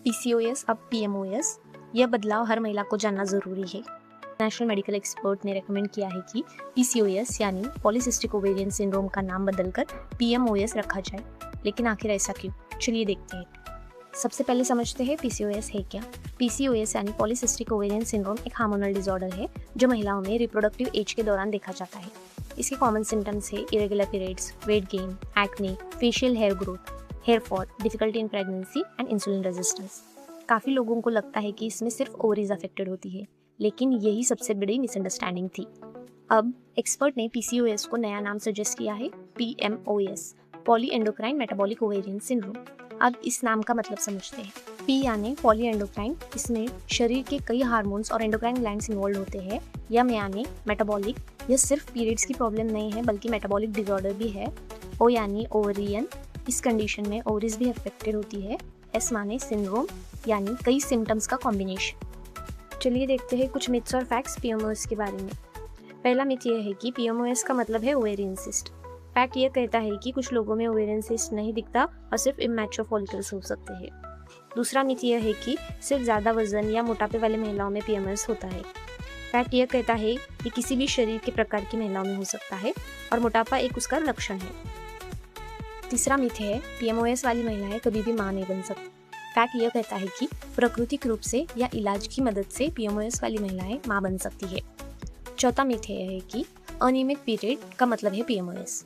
PCOS अब PMOS, यह बदलाव हर महिला को जानना ज़रूरी है। नेशनल मेडिकल एक्सपर्ट ने रेकमेंड किया है कि पीसीओएस यानी पॉलीसिस्टिक ओवेरियन सिंड्रोम का नाम बदलकर पीएमओएस रखा जाए। लेकिन आखिर ऐसा क्यों? चलिए देखते हैं। सबसे पहले समझते हैं पीसीओएस है क्या। पीसीओएस यानी पॉलीसिस्टिक ओवेरियन सिंड्रोम एक हार्मोनल डिसऑर्डर है जो महिलाओं में रिप्रोडक्टिव एज के दौरान देखा जाता है। इसके कॉमन सिम्टम्स है irregular periods, weight gain, acne, facial hair growth, hair fall, difficulty in pregnancy and insulin resistance. काफ़ी लोगों को लगता है कि इसमें सिर्फ ओवरीज अफेक्टेड होती है, लेकिन यही सबसे बड़ी मिसअंडरस्टैंडिंग थी। अब एक्सपर्ट ने पीसीओएस को नया नाम सजेस्ट किया है, PMOS, poly endocrine metabolic ovarian syndrome. अब इस नाम का मतलब समझते हैं। पी यानी पॉली एंडोक्राइन, इसमें शरीर के कई हार्मोन्स और एंडोक्राइन ग्लैंड्स इन्वॉल्व होते हैं। एम यानी मेटाबॉलिक, यह सिर्फ पीरियड्स की प्रॉब्लम नहीं है बल्कि मेटाबॉलिक डिसऑर्डर भी है। ओ यानी ओवरियन, इस कंडीशन में ओवरीज भी अफेक्टेड होती है। एस माने सिंड्रोम, यानी कई सिम्टम्स का कॉम्बिनेशन। चलिए देखते हैं कुछ मिथ्स और फैक्ट्स पीएमओएस के बारे में। पहला मिथ यह है कि पीएमओएस का मतलब है ओवेरियन सिस्ट। फैक्ट यह कहता है कि कुछ लोगों में ओवेरियन सिस्ट नहीं दिखता और सिर्फ इमैच्योर फॉलिकल्स हो सकते हैं। दूसरा मिथ यह है कि सिर्फ ज़्यादा वजन या मोटापे वाले महिलाओं में पीएमओएस होता है। फैक्ट यह कहता है कि किसी भी शरीर के प्रकार की महिलाओं में हो सकता है और मोटापा एक उसका लक्षण है। तीसरा मिथ है पीएमओएस वाली महिलाएं कभी भी मां नहीं बन सकती। फैक्ट यह कहता है कि प्राकृतिक रूप से या इलाज की मदद से पीएमओएस वाली महिलाएं मां बन सकती है। चौथा मिथ यह है कि अनियमित पीरियड का मतलब है पीएमओएस।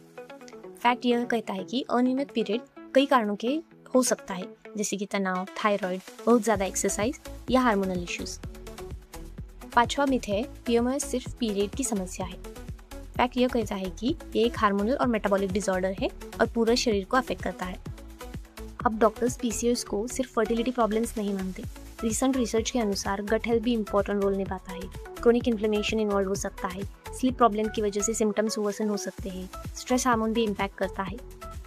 फैक्ट यह कहता है कि अनियमित पीरियड कई कारणों के हो सकता है, जैसे कि तनाव, थायराइड, बहुत ज़्यादा एक्सरसाइज या हार्मोनल इश्यूज। पांचवा मिथ है पीएमओएस सिर्फ पीरियड की समस्या है। फैक्ट यह कहता है कि ये एक हार्मोनल और मेटाबॉलिक डिसऑर्डर है और पूरे शरीर को अफेक्ट करता है। अब डॉक्टर्स पीसीओएस को सिर्फ फर्टिलिटी प्रॉब्लम्स नहीं मानते। रिसेंट रिसर्च के अनुसार गट हेल्थ भी इंपॉर्टेंट रोल निभाता है। क्रोनिक इन्फ्लेमेशन इन्वॉल्व हो सकता है, स्लीप प्रॉब्लम की वजह से सिम्टम्स वर्सन हो सकते हैं, स्ट्रेस हार्मोन भी इम्पैक्ट करता है।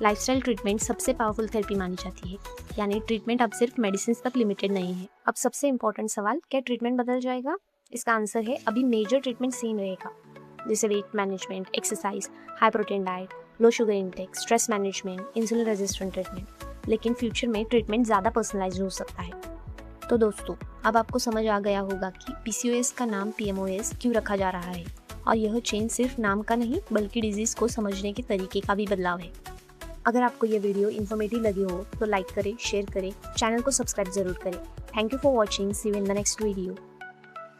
लाइफस्टाइल ट्रीटमेंट सबसे पावरफुल थेरेपी मानी जाती है, यानी ट्रीटमेंट अब सिर्फ मेडिसिन तक लिमिटेड नहीं है। अब सबसे इंपॉर्टेंट सवाल, क्या ट्रीटमेंट बदल जाएगा? इसका आंसर है अभी मेजर ट्रीटमेंट सेम रहेगा, जैसे weight management, exercise, high protein diet, low sugar intake, stress management, insulin resistant treatment. लेकिन फ्यूचर में ट्रीटमेंट ज़्यादा पर्सनलाइज हो सकता है। तो दोस्तों, अब आपको समझ आ गया होगा कि पीसीओएस का नाम पीएमओएस क्यों रखा जा रहा है, और यह चेंज सिर्फ नाम का नहीं बल्कि डिजीज को समझने के तरीके का भी बदलाव है। अगर आपको यह वीडियो इन्फॉर्मेटिव लगी हो तो लाइक करें, शेयर करें, चैनल को सब्सक्राइब जरूर करें। Thank you for watching, see you in the next video.